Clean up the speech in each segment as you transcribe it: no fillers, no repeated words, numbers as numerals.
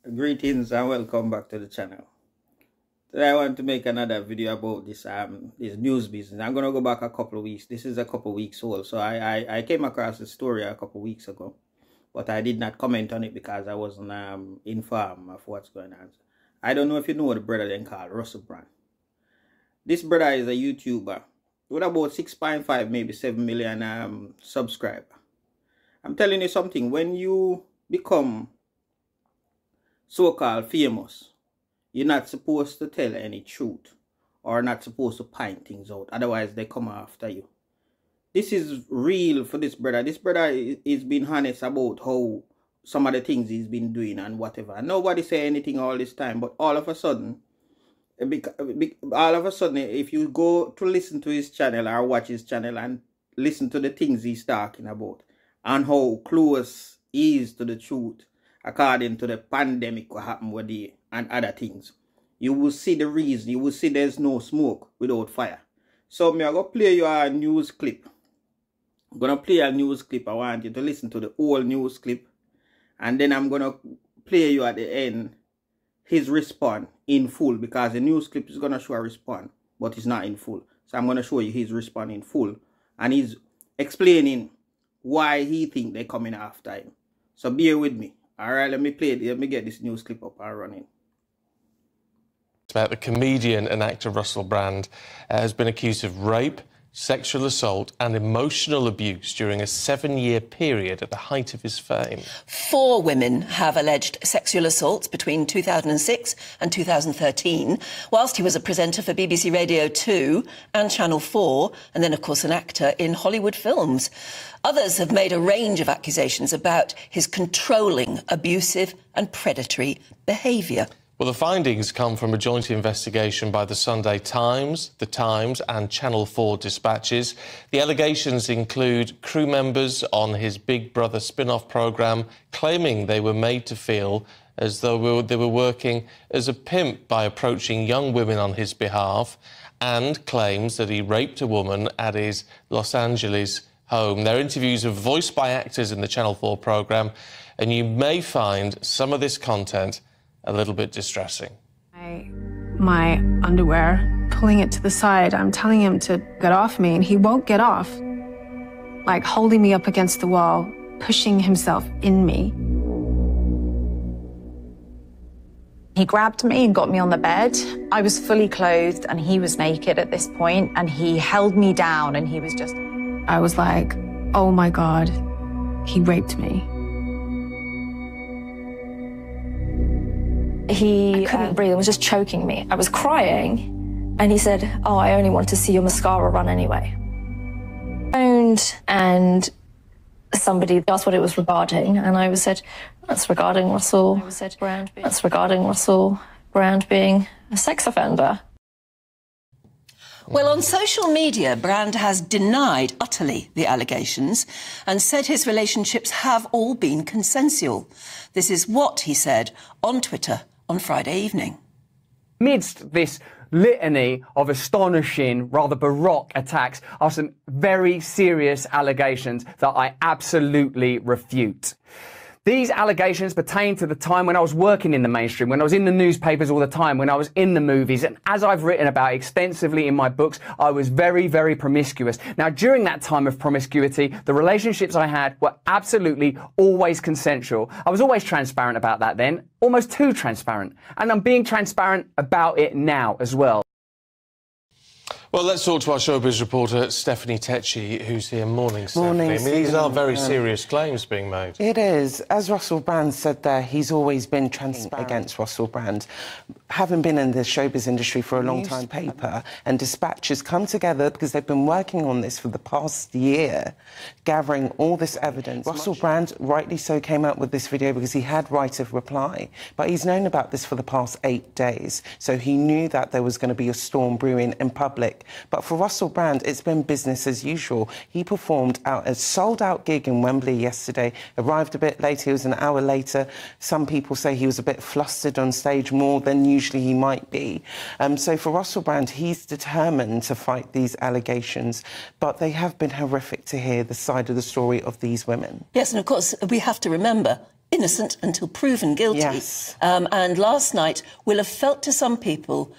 Greetings and welcome back to the channel. Today I want to make another video about this news business. I'm gonna go back a couple of weeks. This is a couple of weeks old. So I came across the story a couple of weeks ago, but I did not comment on it because I wasn't informed of what's going on. I don't know if you know the brother then called Russell Brand. This brother is a YouTuber with about 6.5 maybe 7 million subscribers. I'm telling you something, when you become so-called famous, you're not supposed to tell any truth or not supposed to point things out, otherwise they come after you. This is real for this brother. This brother is being honest about how some of the things he's been doing and whatever. And nobody say anything all this time, but all of a sudden, if you go to listen to his channel or watch his channel and listen to the things he's talking about and how close he is to the truth according to the pandemic what happened with the and other things, you will see the reason. You will see there's no smoke without fire. So I'm going to play you a news clip. I'm going to play a news clip. I want you to listen to the whole news clip, and then I'm going to play you at the end his response in full, because the news clip is going to show a response, but it's not in full. So I'm going to show you his response in full, and he's explaining why he think they're coming after him. So bear with me. All right, let me play it. Let me get this news clip up and running. About the comedian and actor Russell Brand has been accused of rape, sexual assault and emotional abuse during a 7-year period at the height of his fame. 4 women have alleged sexual assaults between 2006 and 2013, whilst he was a presenter for BBC Radio 2 and Channel 4, and then, of course, an actor in Hollywood films. Others have made a range of accusations about his controlling, abusive and predatory behaviour. Well, the findings come from a joint investigation by the Sunday Times, The Times and Channel 4 dispatches. The allegations include crew members on his Big Brother spin-off programme claiming they were made to feel as though they were working as a pimp by approaching young women on his behalf, and claims that he raped a woman at his Los Angeles home. Their interviews are voiced by actors in the Channel 4 programme, and you may find some of this content a little bit distressing. My underwear, pulling it to the side. I'm telling him to get off me, and he won't get off. Like holding me up against the wall, pushing himself in me. He grabbed me and got me on the bed. I was fully clothed and he was naked at this point, and he held me down and he was just... I was like, oh my God, he raped me. He couldn't breathe and was just choking me. I was crying, and he said, oh, I only want to see your mascara run anyway. And somebody asked what it was regarding, and I said, that's regarding Russell Brand. That's regarding Russell Brand being a sex offender. Well, on social media, Brand has denied utterly the allegations and said his relationships have all been consensual. This is what he said on Twitter on Friday evening. Amidst this litany of astonishing, rather baroque attacks are some very serious allegations that I absolutely refute. These allegations pertain to the time when I was working in the mainstream, when I was in the newspapers all the time, when I was in the movies, and as I've written about extensively in my books, I was very, very promiscuous. Now, during that time of promiscuity, the relationships I had were absolutely always consensual. I was always transparent about that then, almost too transparent, and I'm being transparent about it now as well. Well, let's talk to our showbiz reporter, Stephanie Tecci, who's here. Morning, Stephanie. Morning, I mean, these are very serious claims being made. It is. As Russell Brand said there, he's always been transparent against Russell Brand. Having been in the showbiz industry for a long time, paper and dispatches come together because they've been working on this for the past year, gathering all this evidence. Russell Brand, rightly so, came out with this video because he had right of reply, but he's known about this for the past 8 days, so he knew that there was going to be a storm brewing in public. But for Russell Brand, it's been business as usual. He performed out a sold-out gig in Wembley yesterday, arrived a bit late. He was an hour later. Some people say he was a bit flustered on stage, more than usually he might be. So for Russell Brand, he's determined to fight these allegations, but they have been horrific to hear the side of the story of these women. Yes, and of course, we have to remember, innocent until proven guilty. Yes. And last night will have felt to some people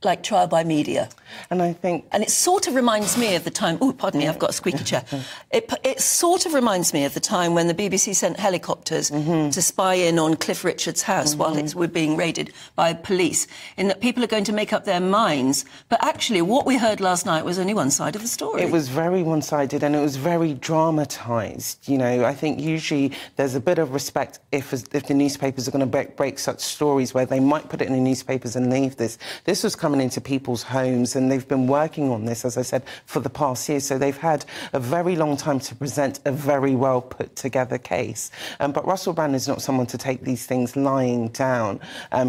like trial by media. And I think... And it sort of reminds me of the time... Oh, pardon me, I've got a squeaky chair. It sort of reminds me of the time when the BBC sent helicopters to spy in on Cliff Richard's house while it was being raided by police, in that people are going to make up their minds. But actually, what we heard last night was only one side of the story. It was very one-sided and it was very dramatised. You know, I think usually there's a bit of respect if the newspapers are going to break such stories where they might put it in the newspapers and leave this. This was coming into people's homes and they've been working on this, as I said, for the past year. So they've had a very long time to present a very well put together case. But Russell Brand is not someone to take these things lying down.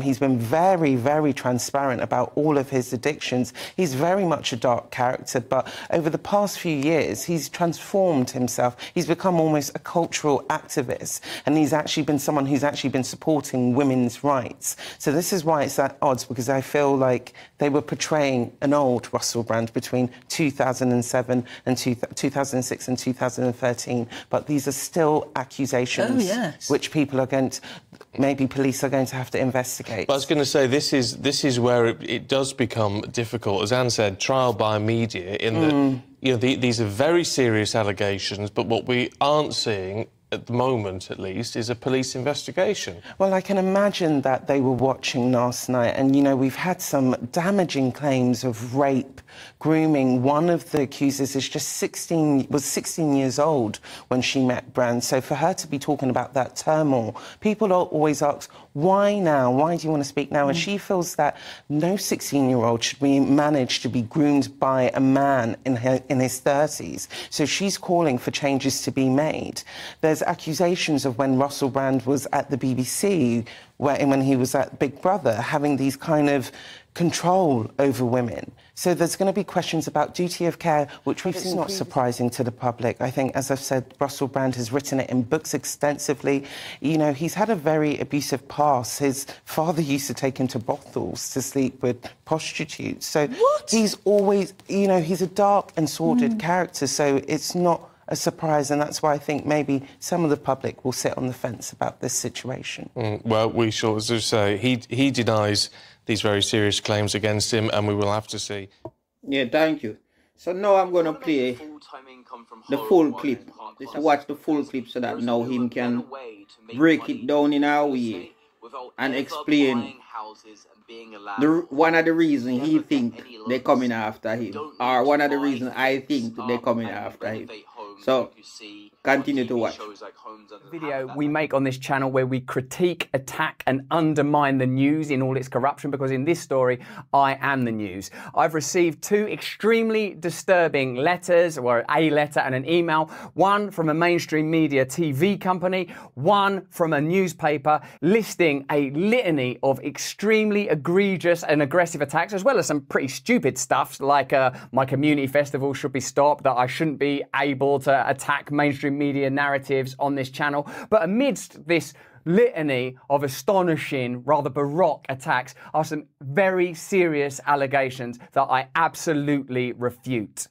He's been very, very transparent about all of his addictions. He's very much a dark character, but over the past few years, he's transformed himself. He's become almost a cultural activist, and he's actually been someone who's actually been supporting women's rights. So this is why it's at odds, because I feel like they were portraying an old Russell Brand between 2007 and 2006 and 2013, but these are still accusations which people are going to, maybe police are going to have to investigate. Well, I was going to say, this is where it does become difficult. As Anne said, trial by media, in that, you know, these are very serious allegations, but what we aren't seeing, at the moment at least, is a police investigation. Well, I can imagine that they were watching last night, and, you know, we've had some damaging claims of rape, grooming. One of the accusers is just 16 years old when she met Brand. So for her to be talking about that turmoil, people always ask, why now? Why do you want to speak now? And she feels that no 16-year-old should be managed to be groomed by a man in his 30s. So she's calling for changes to be made. There's accusations of when Russell Brand was at the BBC, when he was at Big Brother, having these kind of control over women. So there's going to be questions about duty of care, which we've seen. Not surprising to the public. I think, as I've said, Russell Brand has written it in books extensively. You know, he's had a very abusive past. His father used to take him to brothels to sleep with prostitutes. So he's always, you know, he's a dark and sordid character, so it's not a surprise, and that's why I think maybe some of the public will sit on the fence about this situation. Well, we shall, as I say, he denies these very serious claims against him, and we will have to see. Yeah, thank you. So now I'm going to play the full clip. Let's watch the full clip so that now him can break it down in our way and explain one of the reasons he think they're coming after him, or one of the reasons I think they're coming after him. So continue to watch. Video we make on this channel where we critique, attack and undermine the news in all its corruption, because in this story I am the news. I've received two extremely disturbing letters, or a letter and an email, one from a mainstream media TV company, one from a newspaper, listing a litany of extremely egregious and aggressive attacks, as well as some pretty stupid stuff like my community festival should be stopped, that I shouldn't be able to attack mainstream media narratives on this channel. But amidst this litany of astonishing, rather baroque attacks are some very serious allegations that I absolutely refute.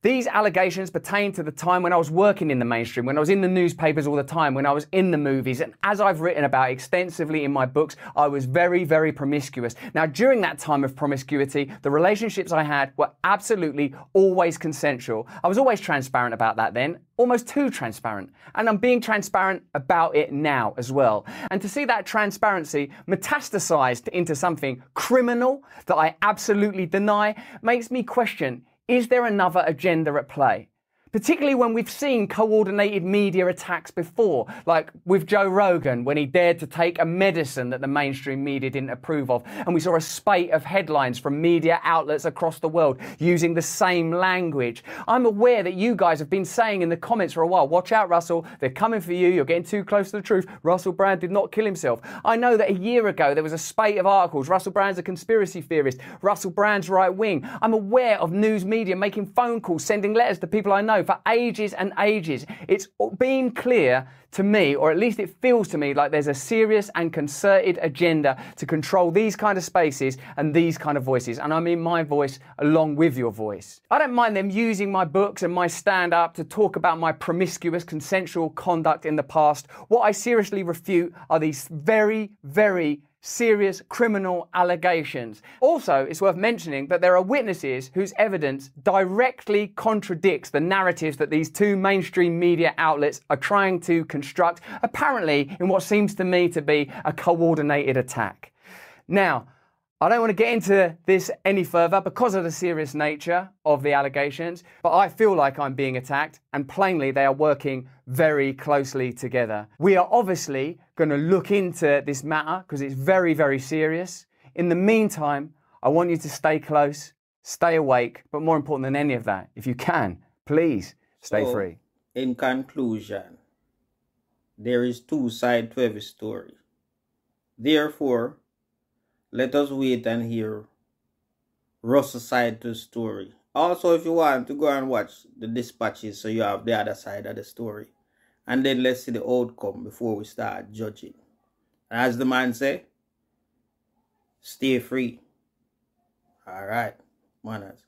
These allegations pertain to the time when I was working in the mainstream, when I was in the newspapers all the time, when I was in the movies, and as I've written about extensively in my books, I was very, very promiscuous. Now, during that time of promiscuity, the relationships I had were absolutely always consensual. I was always transparent about that then, almost too transparent. And I'm being transparent about it now as well. And to see that transparency metastasized into something criminal that I absolutely deny makes me question, is there another agenda at play? Particularly when we've seen coordinated media attacks before, like with Joe Rogan when he dared to take a medicine that the mainstream media didn't approve of. And we saw a spate of headlines from media outlets across the world using the same language. I'm aware that you guys have been saying in the comments for a while, watch out, Russell, they're coming for you, you're getting too close to the truth. Russell Brand did not kill himself. I know that a year ago there was a spate of articles, Russell Brand's a conspiracy theorist, Russell Brand's right wing. I'm aware of news media making phone calls, sending letters to people I know, going for ages and ages. It's been clear to me, or at least it feels to me like there's a serious and concerted agenda to control these kind of spaces and these kind of voices. And I mean my voice along with your voice. I don't mind them using my books and my stand-up to talk about my promiscuous consensual conduct in the past. What I seriously refute are these very, very serious criminal allegations. Also, it's worth mentioning that there are witnesses whose evidence directly contradicts the narratives that these two mainstream media outlets are trying to construct, apparently in what seems to me to be a coordinated attack. Now, I don't want to get into this any further because of the serious nature of the allegations, but I feel like I'm being attacked, and plainly they are working very closely together. We are obviously going to look into this matter because it's very, very serious. In the meantime, I want you to stay close, stay awake, but more important than any of that, if you can, please stay free. In conclusion, there is two sides to every story. Therefore, let us wait and hear Russell's side to the story. Also, if you want to go and watch the dispatches so you have the other side of the story. And then let's see the outcome before we start judging. As the man say, stay free. All right, manners.